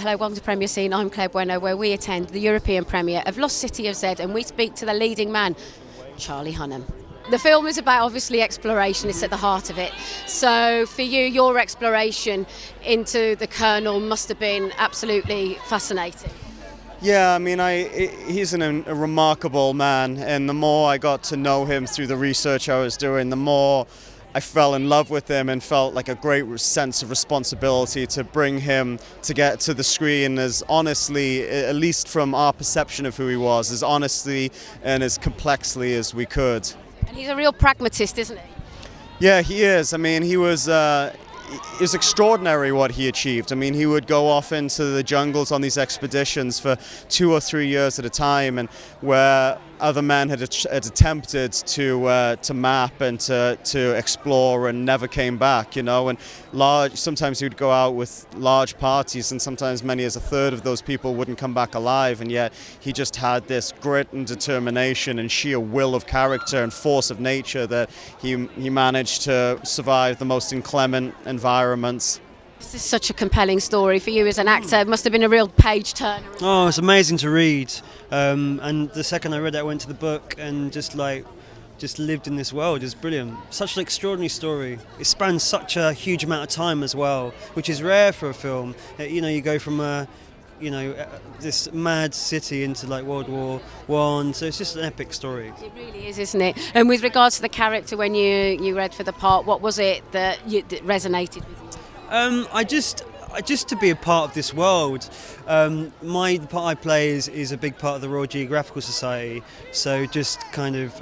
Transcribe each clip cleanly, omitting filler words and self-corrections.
Hello, welcome to Premier Scene. I'm Claire Bueno, where we attend the European premiere of Lost City of Z, and we speak to the leading man, Charlie Hunnam. The film is about, obviously, exploration. It's at the heart of it. So for you, your exploration into the Colonel must have been absolutely fascinating. Yeah, I mean, he's a remarkable man, and the more I got to know him through the research I was doing, the more I fell in love with him and felt like a great sense of responsibility to bring him to get to the screen as honestly, at least from our perception of who he was, as honestly and as complexly as we could. And he's a real pragmatist, isn't he? Yeah, he is. I mean, it was extraordinary what he achieved. I mean, he would go off into the jungles on these expeditions for 2 or 3 years at a time, and where other men had attempted to map and to explore and never came back, you know. And sometimes he would go out with large parties, and sometimes many as a third of those people wouldn't come back alive. And yet he just had this grit and determination and sheer will of character and force of nature that he managed to survive the most inclement environments. This is such a compelling story for you as an actor. It must have been a real page turner. Oh, it's amazing to read. And the second I read it, I went to the book and just lived in this world. It's brilliant. Such an extraordinary story. It spans such a huge amount of time as well, which is rare for a film. You go from this mad city into like World War One, so it's just an epic story. It really is, isn't it? And with regards to the character, when you read for the part, what was it that resonated with you? I just to be a part of this world. The part I play is a big part of the Royal Geographical Society, so just kind of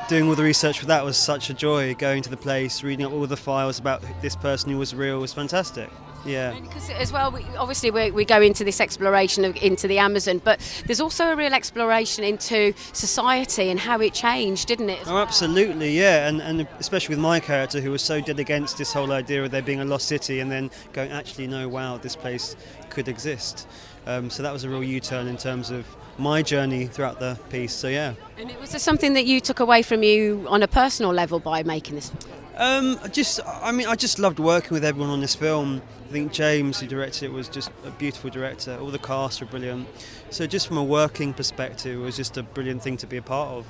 doing all the research for that was such a joy. Going to the place, reading up all the files about this person who was real was fantastic. Yeah. Because as well, we go into this exploration into the Amazon, but there's also a real exploration into society and how it changed, didn't it? Oh, absolutely, yeah, and especially with my character who was so dead against this whole idea of there being a lost city, and then going, actually, no, wow, this place could exist. So that was a real U-turn in terms of my journey throughout the piece. So yeah. And was there something that you took away from you on a personal level by making this? I just loved working with everyone on this film. I think James, who directed it, was just a beautiful director. All the cast were brilliant. So just from a working perspective, it was just a brilliant thing to be a part of.